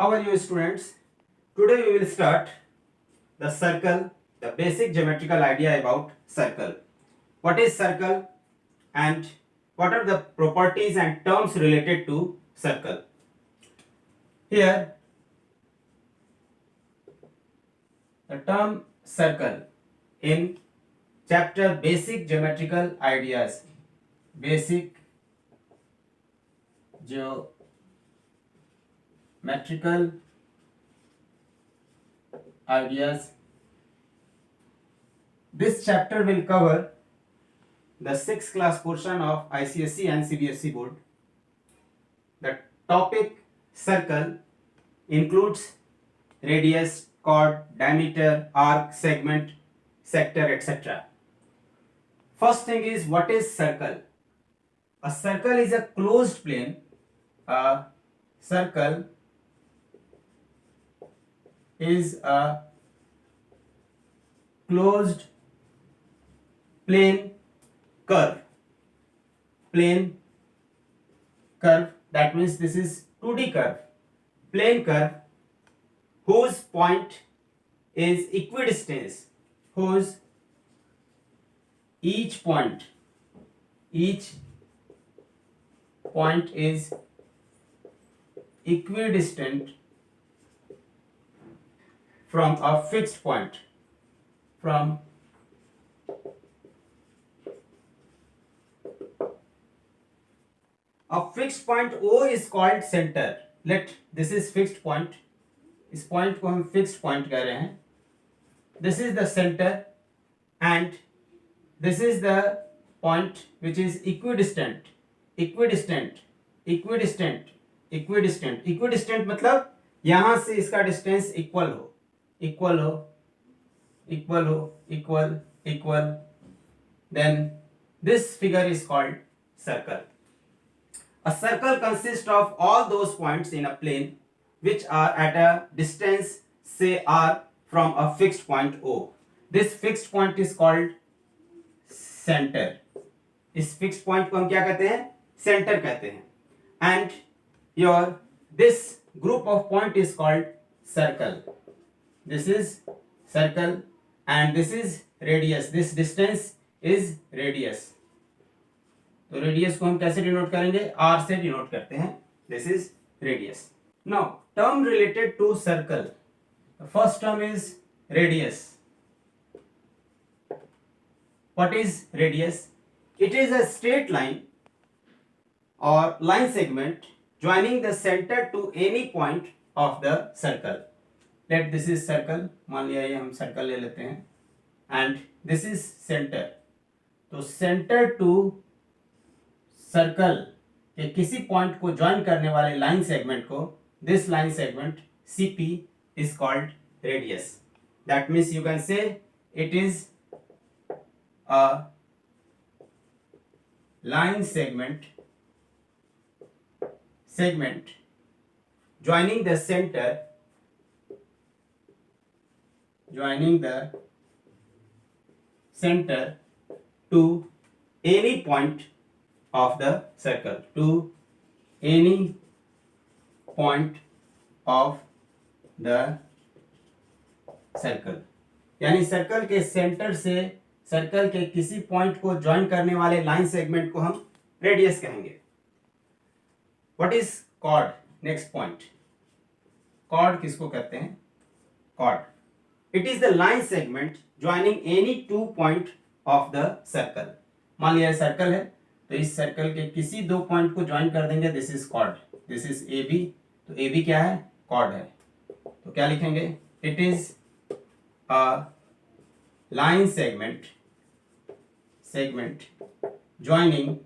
How are you students? Today we will start the circle, the basic geometrical idea about circle. What is circle and what are the properties and terms related to circle? Here the term circle in chapter basic geometrical ideas, basic geometrical ideas. This chapter will cover the 6th class portion of ICSE and CBSE board. The topic circle includes radius, chord, diameter, arc, segment, sector, etc. First thing is, what is circle? A circle is a closed plane. A circle is a closed plane curve. Plane curve, that means this is 2D curve. Plane curve whose point is equidistance, whose each point is equidistant from a fixed point, from a fixed point O is called center. Let this is fixed point, इस point को हम fixed point कह रहे हैं. This is the center and this is the point which is equidistant. Equidistant मतलब यहां से इसका डिस्टेंस इक्वल हो. Then this figure is called circle. A circle consists of all those points in a plane which are at a distance, say r, from a fixed point O. This fixed point is called center. इस fixed point को हम क्या कहते हैं? Center कहते हैं. And this group of point is called circle. This is circle and this is radius. This distance is radius. तो radius को हम कैसे डिनोट करेंगे? r से डिनोट करते हैं. This is radius. Now term related to circle. The first term is radius. What is radius? It is a straight line or line segment joining the center to any point of the circle. Let this is circle. मान लिया ये हम circle ले लेते हैं. And this is center. तो center to circle के किसी पॉइंट को ज्वाइन करने वाले लाइन सेगमेंट को, this line segment CP is called radius. That means you can say it is a line segment joining the center to any point of the circle, to any point of the circle. यानी circle के centre से circle के किसी point को join करने वाले line segment को हम रेडियस कहेंगे. What is chord? Next point. Chord किसको कहते हैं? Chord. It is the line segment joining any two point of the circle. मान लिया सर्कल है तो इस सर्कल के किसी दो पॉइंट को ज्वाइन कर देंगे. This is chord. This is AB. तो AB क्या है? कॉर्ड है. तो क्या लिखेंगे? It is a line segment joining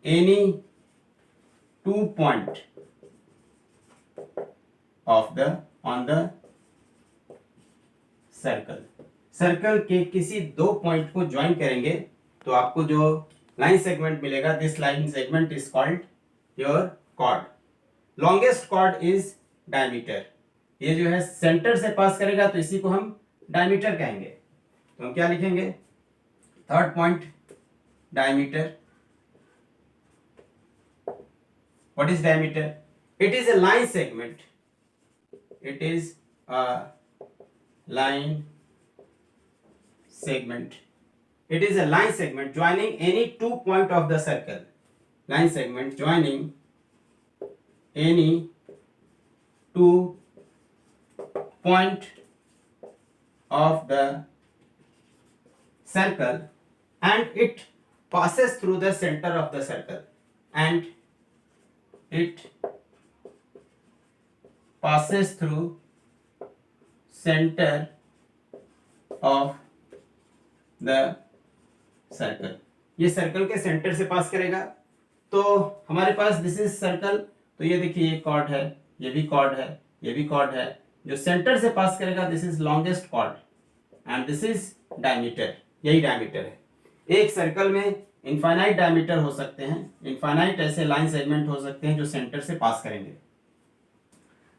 any two point on the circle. Circle के किसी दो पॉइंट को ज्वाइन करेंगे तो आपको जो लाइन सेगमेंट मिलेगा, this line segment is called your chord. Longest chord is diameter. ये जो है सेंटर से पास करेगा तो इसी को हम डायमीटर कहेंगे. तो हम क्या लिखेंगे? Third point diameter. What is diameter? It is a line segment it is a line segment. It is a line segment joining any 2 point of the circle. Line segment joining any 2 point of the circle, and it passes through the center of the circle, and it passes through center of the circle. ये circle के centre से पास करेगा. तो हमारे पास this is circle. तो ये देखिए ये कॉर्ड है, ये भी कॉर्ड है, ये भी कॉर्ड है. जो सेंटर से पास करेगा this is longest chord and this is diameter. यही डायमीटर है. एक सर्कल में इनफाइनाइट डायमीटर हो सकते हैं, इनफाइनाइट ऐसे लाइन सेगमेंट हो सकते हैं जो सेंटर से पास करेंगे.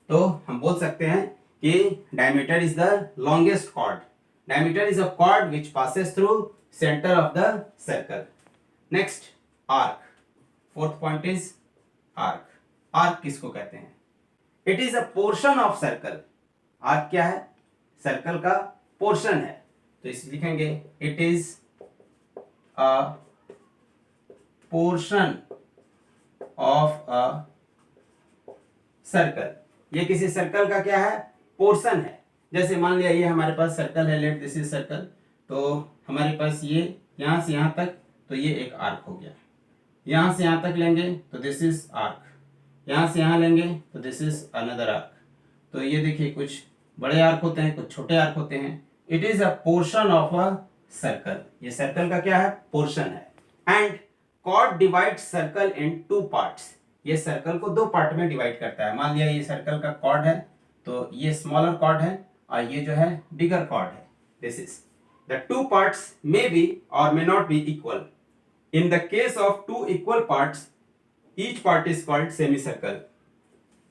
तो हम बोल सकते हैं कि diameter is the longest chord. Diameter is a chord which passes through center of the circle. Next, arc. Fourth point is arc. Arc किसको कहते हैं? It is a portion of circle. Arc क्या है? Circle का portion है. तो इसे लिखेंगे it is a portion of a circle. ये किसी सर्कल का क्या है? पोर्शन है. जैसे मान लिया ये हमारे पास सर्कल है, लेट दिस इज सर्कल. तो हमारे पास ये यहाँ से यहाँ तक, तो ये एक आर्क हो गया. यहाँ से यहाँ तक लेंगे तो दिस इज आर्क. यहाँ से यहाँ लेंगे तो दिस इज अनदर आर्क. तो ये देखिए कुछ बड़े आर्क होते हैं, कुछ छोटे आर्क होते हैं. It is a portion of a circle. ये सर्कल का क्या है? पोर्शन है. And chord divide circle in 2 parts. ये सर्कल को 2 पार्ट में डिवाइड करता है. मान लिया ये सर्कल का कॉर्ड है, तो ये स्मॉलर कॉर्ड है और ये जो है बिगर कॉर्ड है. This is the 2 parts may be और may not be equal. In the case of 2 equal parts each part is called semi circle.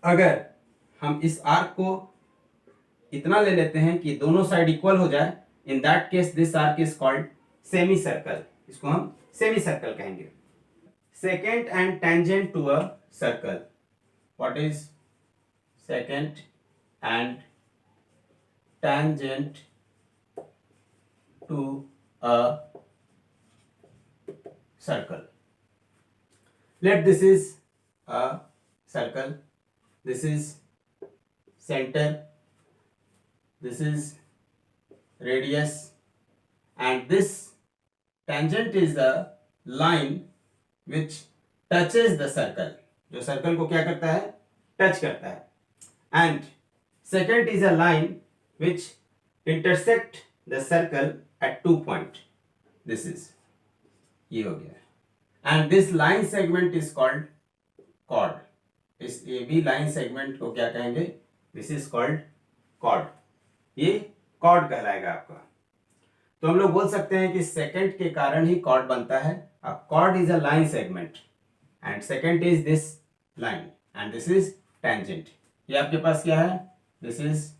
अगर हम इस आर्क को इतना ले लेते हैं कि दोनों साइड इक्वल हो जाए, in that case this arc is called semi circle. इसको हम सेमी सर्कल कहेंगे. Secant and tangent to a circle. What is secant and tangent to a circle. Let this is a circle, this is center, this is radius, and this tangent is the line which touches the circle. जो circle को क्या करता है? Touch करता है. And second is a line which intersect the circle at 2 point. This is ये हो गया. And this line segment is called chord. इस AB line segment को क्या कहेंगे? This is called chord. ये chord कहलाएगा आपका. तो हम लोग बोल सकते हैं कि सेकंड के कारण ही chord बनता है. A chord is a line segment and second is this line and this is tangent. ये आपके पास क्या है? This is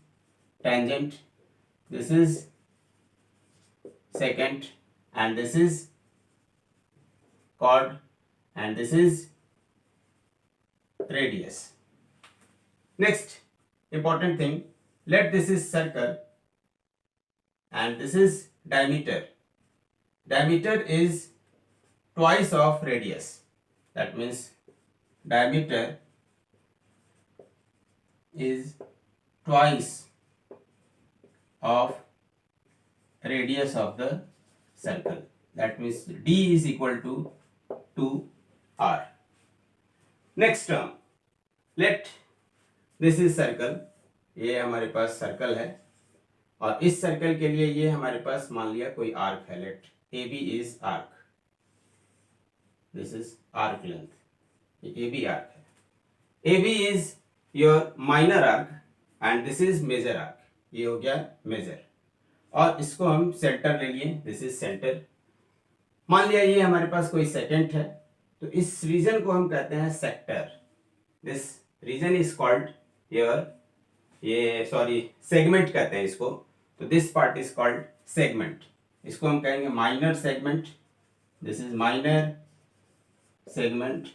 tangent, this is secant, and this is chord, and this is radius. Next important thing, let this is circle and this is diameter. Diameter is twice of radius. That means diameter is twice of radius of the circle. That means D is equal to 2r. Next term, let this is circle. ये हमारे पास circle है और इस circle के लिए ये हमारे पास मान लिया कोई आर्क है. Let AB is arc. This is arc length. ये AB arc है. AB is your minor arc and this is major arc. ये हो गया मेजर और इसको हम सेंटर ले लिए. This is centre. मान लिया ये हमारे पास कोई सेकेंड है, तो इस रीजन को हम कहते हैं sector. This region is called here, ये सॉरी सेगमेंट कहते हैं इसको. तो this part is called segment. इसको हम कहेंगे minor segment. This is minor segment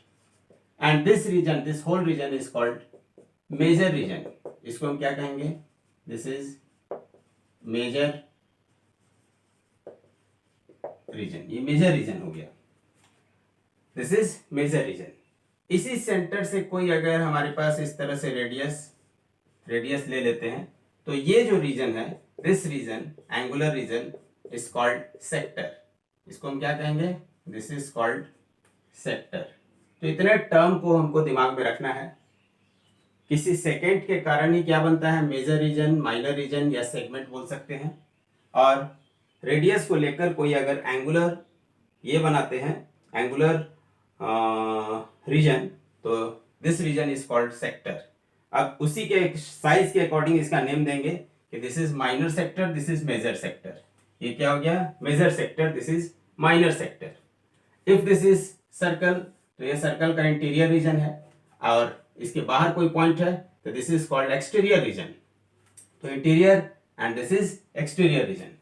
and this region, this whole region is called major region. इसको हम क्या कहेंगे, दिस इज मेजर रीजन, ये मेजर रीजन हो गया, दिस इज मेजर रीजन। इसी सेंटर से कोई अगर हमारे पास इस तरह से रेडियस ले लेते हैं तो ये जो रीजन है, this region, angular region is called sector. इसको हम क्या कहेंगे, दिस इज कॉल्ड सेक्टर। तो इतने टर्म को हमको दिमाग में रखना है। किसी सेकेंड के कारण ही क्या बनता है, मेजर रीजन, माइनर रीजन या सेगमेंट बोल सकते हैं। और रेडियस को लेकर कोई अगर एंगुलर ये बनाते हैं, एंगुलर रीजन, तो this region is called sector. अब उसी के साइज के अकॉर्डिंग इसका नेम देंगे कि this is minor sector, this is major sector. ये क्या हो गया, major sector, this is minor sector. If this is circle, तो ये सर्कल का इंटीरियर रीजन है, और इसके बाहर कोई पॉइंट है तो this is called exterior region. तो interior and this is exterior region.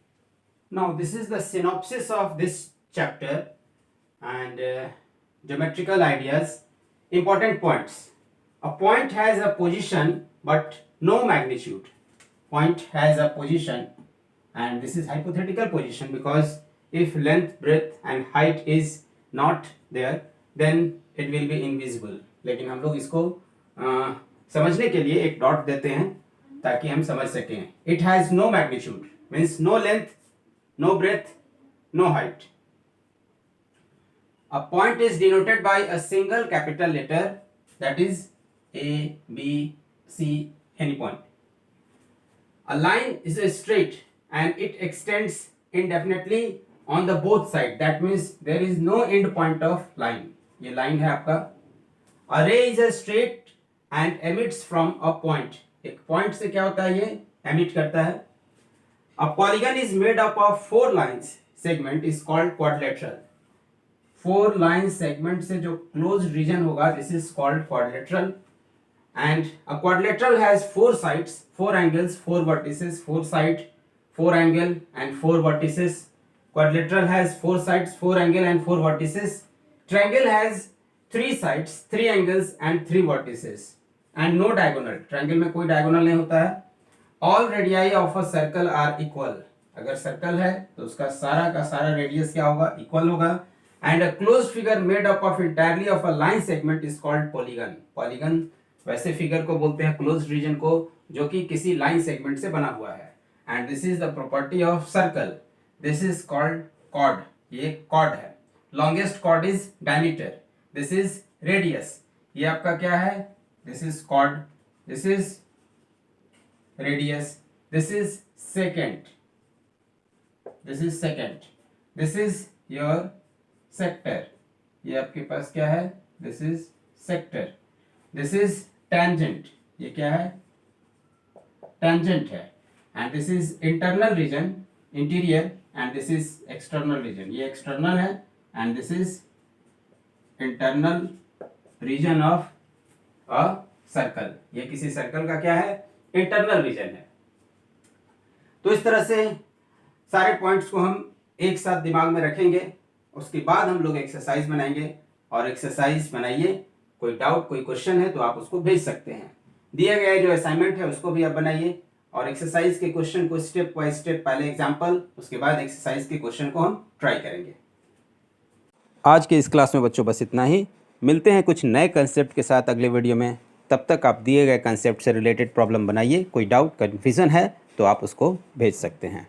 Now this is the synopsis of this chapter and geometrical ideas. Important points. A point has a position but no magnitude. Point has a position, and this is hypothetical position because if length, breadth and height is not there, then it will be invisible. लेकिन हम लोग इसको समझने के लिए एक dot देते हैं ताकि हम समझ सकें। It has no magnitude means no length, no breadth, no height. A point is denoted by a single capital letter, that is A, B, C, any point. A line is a straight and it extends indefinitely on the both side. That means there is no end point of line. ये line है आपका. A ray is a straight and emits from a point. एक point से क्या होता है, ये emit करता है. A polygon is made up of 4 lines. Segment is called quadrilateral. 4 line segment से जो क्लोज रीजन होगा, this is called quadrilateral. And a quadrilateral has 4 sides, 4 angles, 4 vertices, 4 side, 4 angle and 4 vertices. Quadrilateral has 4 sides, 4 angle and 4 vertices. Triangle has 3 sides, 3 angles and 3 vertices and no diagonal. Triangle में कोई diagonal नहीं होता है। All radii of a circle are equal. अगर circle है तो उसका सारा का सारा रेडियस क्या होगा, इक्वल होगा। And a closed figure made up of entirely of a line segment is called polygon. Polygon वैसे फिगर को बोलते हैं, closed region को, जो कि किसी लाइन सेगमेंट से बना हुआ है। And this is the property of circle. This is called chord. ये chord है। Longest chord is diameter. This is radius. ये आपका क्या है, this is chord. This is radius. This is secant. This is secant. This is your sector. ये आपके पास क्या है, this is sector. This is tangent, ये क्या है, टेंजेंट है। And this is internal region, interior, and this is external region. ये एक्सटर्नल है and this is internal region of a circle. ये किसी सर्कल का क्या है, इंटरनल रीजन है। तो इस तरह से सारे पॉइंट्स को हम एक साथ दिमाग में रखेंगे। उसके बाद हम लोग एक्सरसाइज बनाएंगे, और एक्सरसाइज बनाइए। कोई डाउट, कोई क्वेश्चन है तो आप उसको भेज सकते हैं। दिया गया जो असाइनमेंट है उसको भी आप बनाइए, और एक्सरसाइज के क्वेश्चन को स्टेप बाय स्टेप, पहले एग्जांपल, उसके बाद एक्सरसाइज के क्वेश्चन को हम ट्राई करेंगे। आज के इस क्लास में बच्चों बस इतना ही। मिलते हैं कुछ नए कंसेप्ट के साथ अगले वीडियो में। तब तक आप दिए गए कंसेप्ट से रिलेटेड प्रॉब्लम बनाइए। कोई डाउट, कन्फ्यूज़न है तो आप उसको भेज सकते हैं।